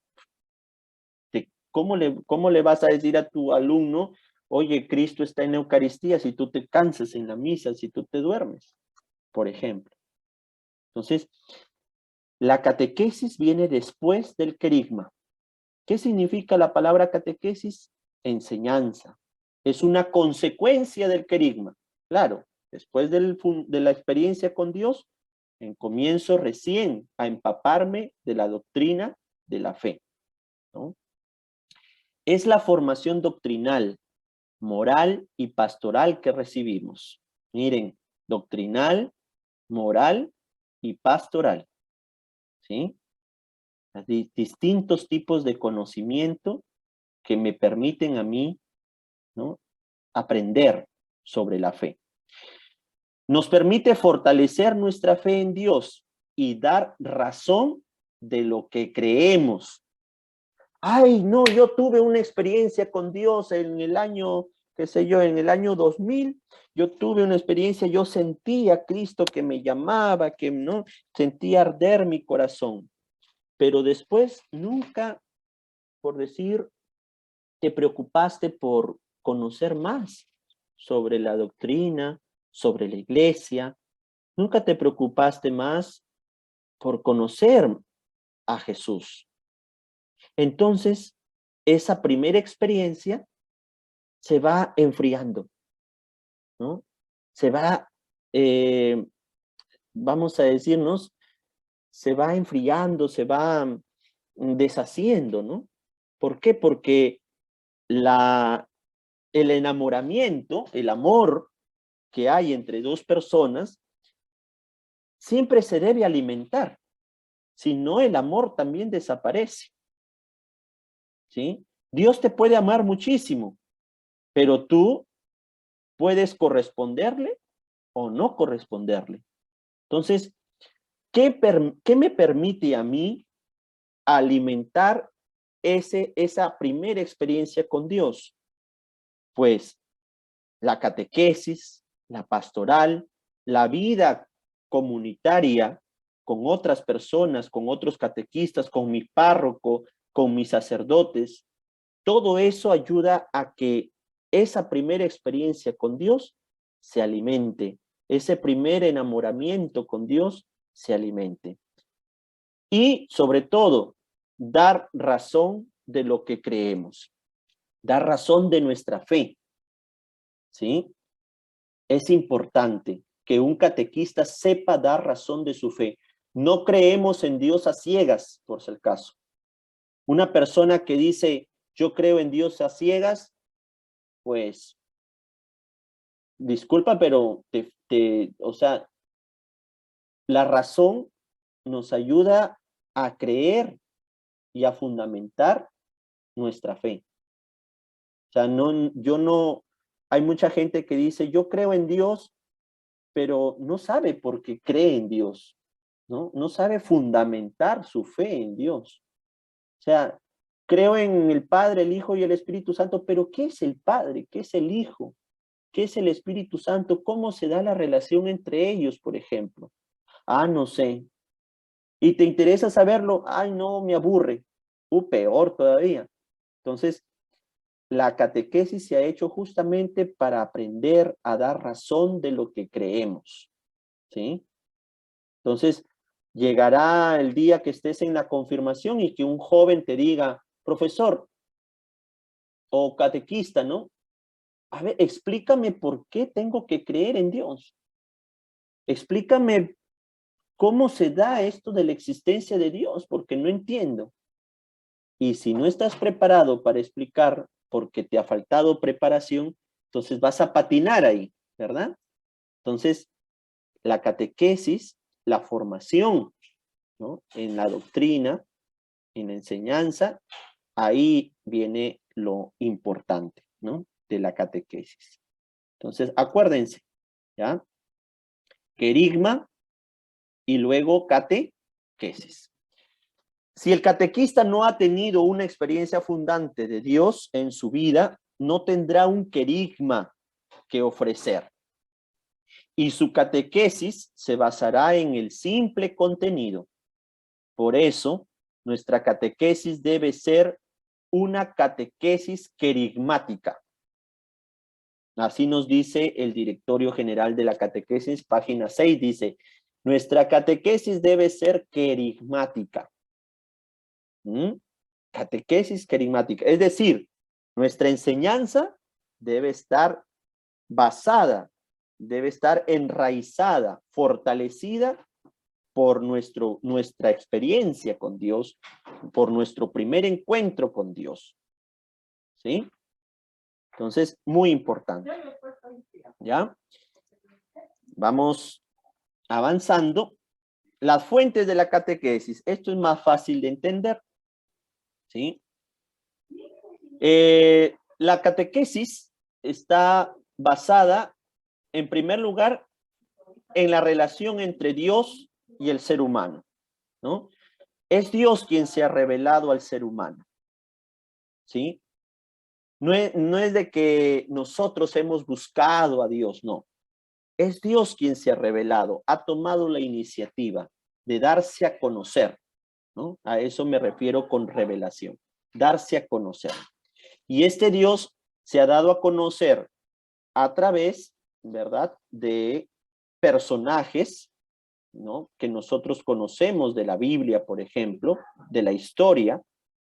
¿cómo le vas a decir a tu alumno, oye, Cristo está en la Eucaristía, si tú te cansas en la misa, si tú te duermes, por ejemplo? Entonces, la catequesis viene después del querigma. ¿Qué significa la palabra catequesis? Enseñanza. Es una consecuencia del querigma. Claro, después de la experiencia con Dios, comienzo recién a empaparme de la doctrina de la fe, ¿no? Es la formación doctrinal, moral y pastoral que recibimos. Miren, doctrinal, moral y pastoral. ¿Sí? Distintos tipos de conocimiento que me permiten a mí, ¿no? Aprender sobre la fe. Nos permite fortalecer nuestra fe en Dios y dar razón de lo que creemos. Ay, no, yo tuve una experiencia con Dios en el año, qué sé yo, en el año 2000. Yo tuve una experiencia, yo sentí a Cristo que me llamaba, que no, sentía arder mi corazón. Pero después nunca, por decir, te preocupaste por conocer más sobre la doctrina, sobre la iglesia. Nunca te preocupaste más por conocer a Jesús. Entonces, esa primera experiencia se va enfriando, ¿no? Se va, vamos a decirnos, se va enfriando, se va deshaciendo, ¿no? ¿Por qué? Porque el enamoramiento, el amor que hay entre dos personas, siempre se debe alimentar. Si no, el amor también desaparece. ¿Sí? Dios te puede amar muchísimo, pero tú puedes corresponderle o no corresponderle. Entonces, ¿qué me permite a mí alimentar esa primera experiencia con Dios? Pues la catequesis, la pastoral, la vida comunitaria con otras personas, con otros catequistas, con mi párroco, con mis sacerdotes. Todo eso ayuda a que esa primera experiencia con Dios se alimente, ese primer enamoramiento con Dios se alimente. Y sobre todo, dar razón de lo que creemos, dar razón de nuestra fe. ¿Sí? Es importante que un catequista sepa dar razón de su fe. No creemos en Dios a ciegas, por si el caso. Una persona que dice, yo creo en Dios a ciegas, pues, disculpa, pero o sea, la razón nos ayuda a creer y a fundamentar nuestra fe. O sea, hay mucha gente que dice, yo creo en Dios, pero no sabe por qué cree en Dios, ¿no? No sabe fundamentar su fe en Dios. O sea, creo en el Padre, el Hijo y el Espíritu Santo, pero ¿qué es el Padre? ¿Qué es el Hijo? ¿Qué es el Espíritu Santo? ¿Cómo se da la relación entre ellos, por ejemplo? Ah, no sé. ¿Y te interesa saberlo? Ay, no, me aburre. Peor todavía. Entonces, la catequesis se ha hecho justamente para aprender a dar razón de lo que creemos, ¿sí? Entonces, llegará el día que estés en la confirmación y que un joven te diga, profesor o catequista, ¿no? A ver, explícame por qué tengo que creer en Dios. Explícame cómo se da esto de la existencia de Dios, porque no entiendo. Y si no estás preparado para explicar porque te ha faltado preparación, entonces vas a patinar ahí, ¿verdad? Entonces, la catequesis, la formación, ¿no? En la doctrina, en la enseñanza, ahí viene lo importante, ¿no? De la catequesis. Entonces, acuérdense, ¿ya? Querigma y luego catequesis. Si el catequista no ha tenido una experiencia fundante de Dios en su vida, no tendrá un querigma que ofrecer. Y su catequesis se basará en el simple contenido. Por eso, nuestra catequesis debe ser una catequesis querigmática. Así nos dice el Directorio General de la Catequesis, página 6, dice, nuestra catequesis debe ser querigmática. Catequesis querigmática. Es decir, nuestra enseñanza debe estar basada, debe estar enraizada, fortalecida por nuestra experiencia con Dios, por nuestro primer encuentro con Dios. ¿Sí? Entonces, muy importante. ¿Ya? Vamos avanzando. Las fuentes de la catequesis. Esto es más fácil de entender. ¿Sí? La catequesis está basada, en primer lugar, en la relación entre Dios y el ser humano, ¿no? Es Dios quien se ha revelado al ser humano, ¿sí? No es de que nosotros hemos buscado a Dios, no. Es Dios quien se ha revelado, ha tomado la iniciativa de darse a conocer, ¿no? A eso me refiero con revelación, darse a conocer. Y este Dios se ha dado a conocer a través, ¿verdad?, de personajes, ¿no?, que nosotros conocemos de la Biblia, por ejemplo, de la historia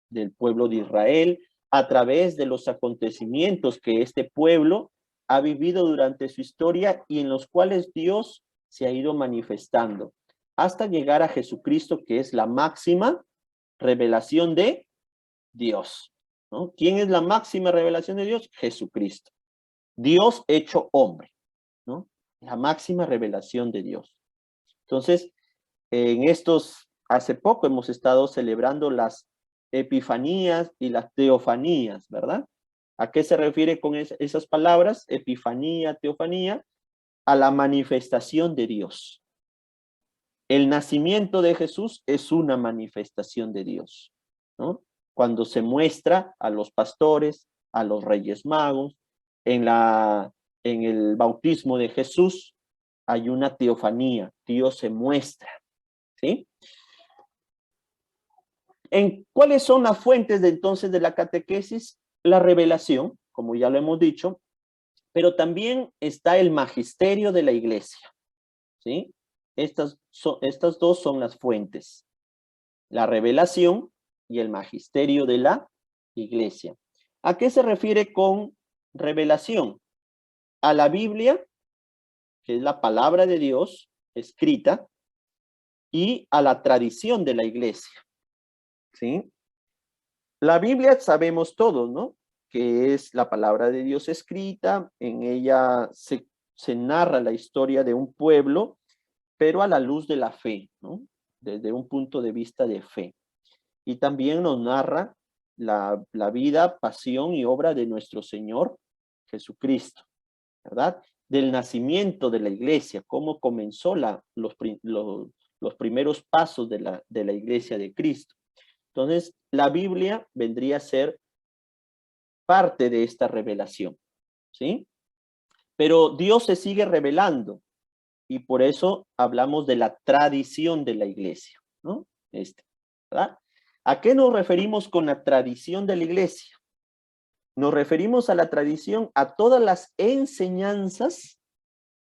del pueblo de Israel, a través de los acontecimientos que este pueblo ha vivido durante su historia y en los cuales Dios se ha ido manifestando, hasta llegar a Jesucristo, que es la máxima revelación de Dios, ¿no? ¿Quién es la máxima revelación de Dios? Jesucristo. Dios hecho hombre, ¿no? La máxima revelación de Dios. Entonces, hace poco hemos estado celebrando las epifanías y las teofanías, ¿verdad? ¿A qué se refiere con esas palabras? Epifanía, teofanía, a la manifestación de Dios. El nacimiento de Jesús es una manifestación de Dios, ¿no? Cuando se muestra a los pastores, a los reyes magos, en el bautismo de Jesús, hay una teofanía, Dios se muestra, ¿sí? ¿Cuáles son las fuentes entonces de la catequesis? La revelación, como ya lo hemos dicho, pero también está el magisterio de la iglesia, ¿sí? Estas dos son las fuentes, la revelación y el magisterio de la iglesia. ¿A qué se refiere con revelación? A la Biblia, que es la palabra de Dios escrita, y a la tradición de la iglesia, ¿sí? La Biblia sabemos todos, ¿no?, que es la palabra de Dios escrita. En ella se narra la historia de un pueblo, pero a la luz de la fe, ¿no?, desde un punto de vista de fe. Y también nos narra la vida, pasión y obra de nuestro Señor Jesucristo, ¿verdad? Del nacimiento de la iglesia, cómo comenzó los primeros pasos de la iglesia de Cristo. Entonces, la Biblia vendría a ser parte de esta revelación, ¿sí? Pero Dios se sigue revelando y por eso hablamos de la tradición de la iglesia, ¿no? ¿Verdad? ¿A qué nos referimos con la tradición de la iglesia? Nos referimos a la tradición, a todas las enseñanzas,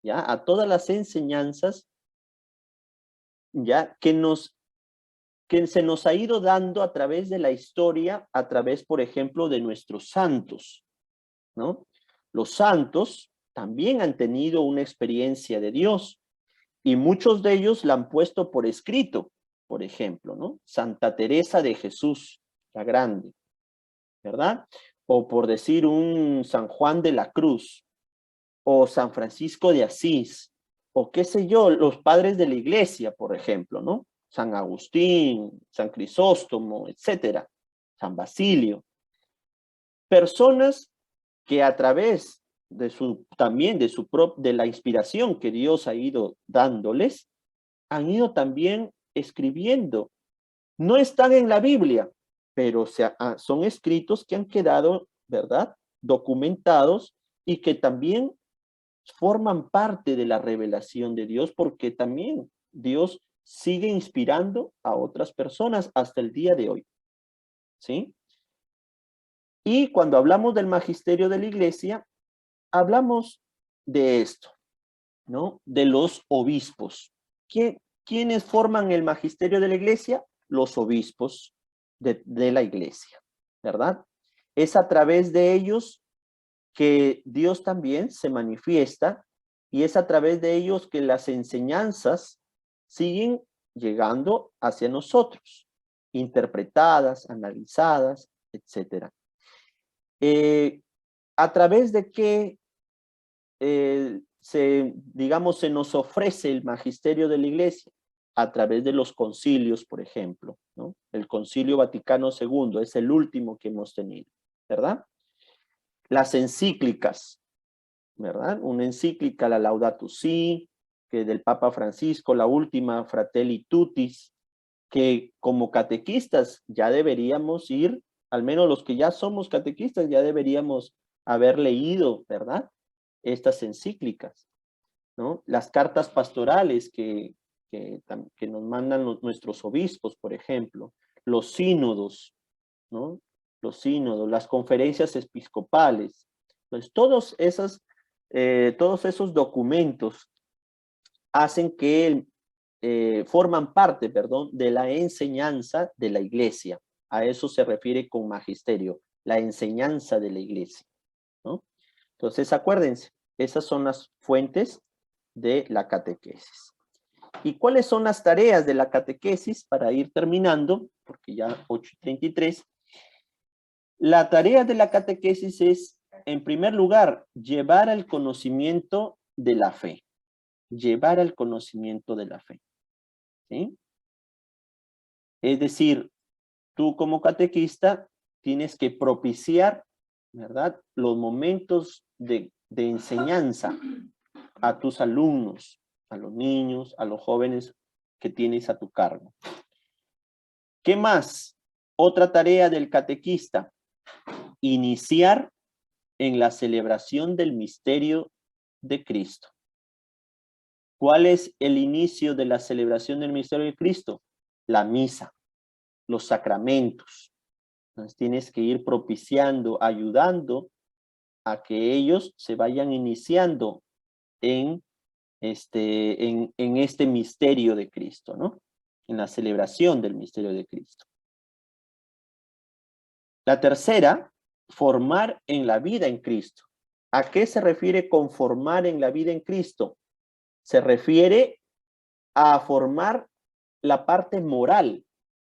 ¿ya? A todas las enseñanzas, ¿ya?, que se nos ha ido dando a través de la historia, a través, por ejemplo, de nuestros santos, ¿no? Los santos también han tenido una experiencia de Dios y muchos de ellos la han puesto por escrito, por ejemplo, ¿no? Santa Teresa de Jesús, la Grande, ¿verdad? O por decir un San Juan de la Cruz, o San Francisco de Asís, o qué sé yo, los padres de la iglesia, por ejemplo, ¿no? San Agustín, San Crisóstomo, etcétera, San Basilio. Personas que a través de la inspiración que Dios ha ido dándoles, han ido también escribiendo. No están en la Biblia, pero son escritos que han quedado, ¿verdad?, documentados y que también forman parte de la revelación de Dios, porque también Dios sigue inspirando a otras personas hasta el día de hoy, ¿sí? Y cuando hablamos del magisterio de la iglesia, hablamos de esto, ¿no? De los obispos. ¿Quiénes forman el magisterio de la iglesia? Los obispos de la iglesia, ¿verdad? Es a través de ellos que Dios también se manifiesta y es a través de ellos que las enseñanzas siguen llegando hacia nosotros, interpretadas, analizadas, etc. ¿A través de qué se nos ofrece el magisterio de la iglesia? A través de los concilios, por ejemplo, ¿no? El Concilio Vaticano II es el último que hemos tenido, ¿verdad? Las encíclicas, ¿verdad? Una encíclica, la Laudato Si, que del Papa Francisco, la última, Fratelli Tutti, que como catequistas ya deberíamos ir, al menos los que ya somos catequistas, ya deberíamos haber leído, ¿verdad? Estas encíclicas, ¿no? Las cartas pastorales que nos mandan nuestros obispos, por ejemplo, los sínodos, ¿no? Los sínodos, las conferencias episcopales. Pues todos esos documentos hacen que forman parte, perdón, de la enseñanza de la iglesia. A eso se refiere con magisterio, la enseñanza de la iglesia, ¿no? Entonces, acuérdense, esas son las fuentes de la catequesis. ¿Y cuáles son las tareas de la catequesis? Para ir terminando, porque ya 8:33. La tarea de la catequesis es, en primer lugar, llevar al conocimiento de la fe. Llevar al conocimiento de la fe. ¿Sí? Es decir, tú como catequista tienes que propiciar, ¿verdad?, los momentos de enseñanza a tus alumnos, a los niños, a los jóvenes que tienes a tu cargo. ¿Qué más? Otra tarea del catequista, iniciar en la celebración del misterio de Cristo. ¿Cuál es el inicio de la celebración del misterio de Cristo? La misa, los sacramentos. Entonces tienes que ir propiciando, ayudando a que ellos se vayan iniciando en este misterio de Cristo, ¿no? En la celebración del misterio de Cristo. La tercera, formar en la vida en Cristo. ¿A qué se refiere con formar en la vida en Cristo? Se refiere a formar la parte moral,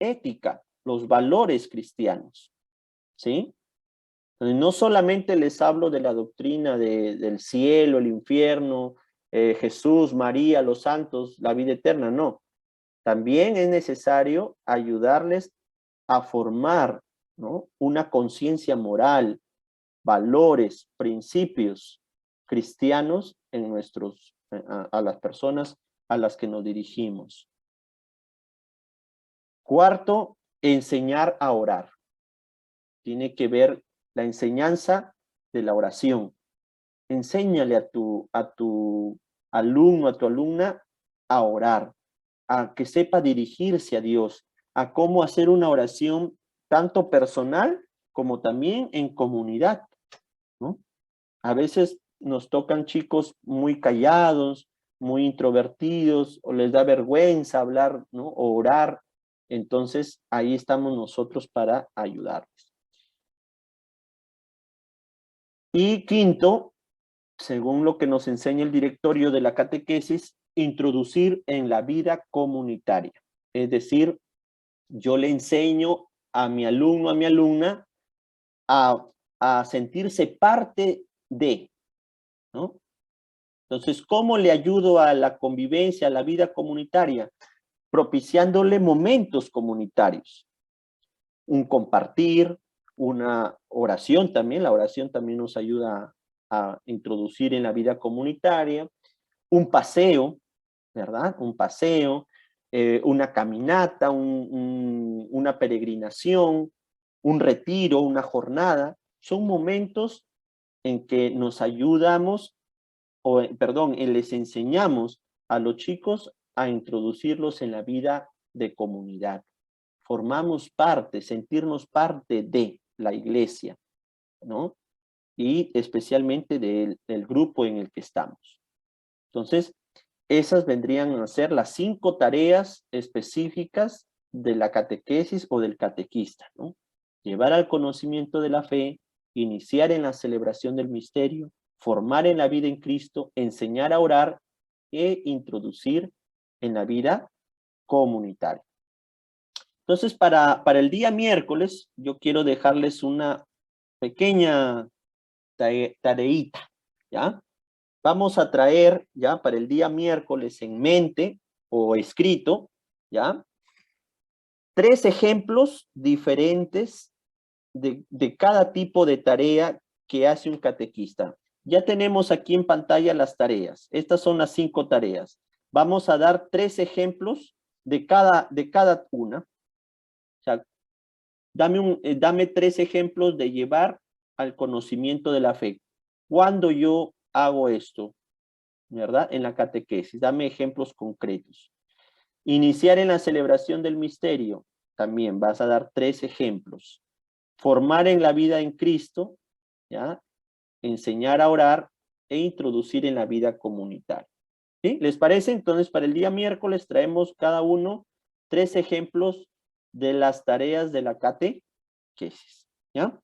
ética, los valores cristianos, ¿sí? Entonces, no solamente les hablo de la doctrina del cielo, el infierno, Jesús, María, los santos, la vida eterna, no. También es necesario ayudarles a formar, ¿no?, una conciencia moral, valores, principios cristianos en a las personas a las que nos dirigimos. Cuarto, enseñar a orar. Tiene que ver la enseñanza de la oración. Enséñale a tu alumno, a tu alumna a orar, a que sepa dirigirse a Dios, a cómo hacer una oración tanto personal como también en comunidad, ¿no? A veces nos tocan chicos muy callados, muy introvertidos, o les da vergüenza hablar, ¿no?, o orar. Entonces, ahí estamos nosotros para ayudarles. Y quinto, según lo que nos enseña el directorio de la catequesis, introducir en la vida comunitaria. Es decir, yo le enseño a mi alumno, a mi alumna, a sentirse parte de, ¿no? Entonces, ¿cómo le ayudo a la convivencia, a la vida comunitaria? Propiciándole momentos comunitarios. Un compartir, una oración también. La oración también nos ayuda a introducir en la vida comunitaria. Un paseo, ¿verdad? Un paseo, una caminata, una peregrinación, un retiro, una jornada. Son momentos en que nos ayudamos, les enseñamos a los chicos a introducirlos en la vida de comunidad. Formamos parte, sentirnos parte de la iglesia, ¿no? Y especialmente del grupo en el que estamos. Entonces, esas vendrían a ser las 5 tareas específicas de la catequesis o del catequista, ¿no? Llevar al conocimiento de la fe, iniciar en la celebración del misterio, formar en la vida en Cristo, enseñar a orar e introducir en la vida comunitaria. Entonces, para el día miércoles, yo quiero dejarles una pequeña tareita, ¿ya? Vamos a traer, ya, para el día miércoles en mente o escrito, ¿ya?, 3 ejemplos diferentes de cada tipo de tarea que hace un catequista. Ya tenemos aquí en pantalla las tareas. Estas son las 5 tareas. vamos a dar 3 ejemplos de cada una. O sea, dame 3 ejemplos de llevar al conocimiento de la fe. ¿Cuándo yo hago esto? ¿Verdad? En la catequesis. Dame ejemplos concretos. Iniciar en la celebración del misterio. También vas a dar 3 ejemplos. Formar en la vida en Cristo, ¿ya? Enseñar a orar e introducir en la vida comunitaria. ¿Sí? ¿Les parece? Entonces, para el día miércoles traemos cada uno 3 ejemplos de las tareas de la catequesis. ¿Ya?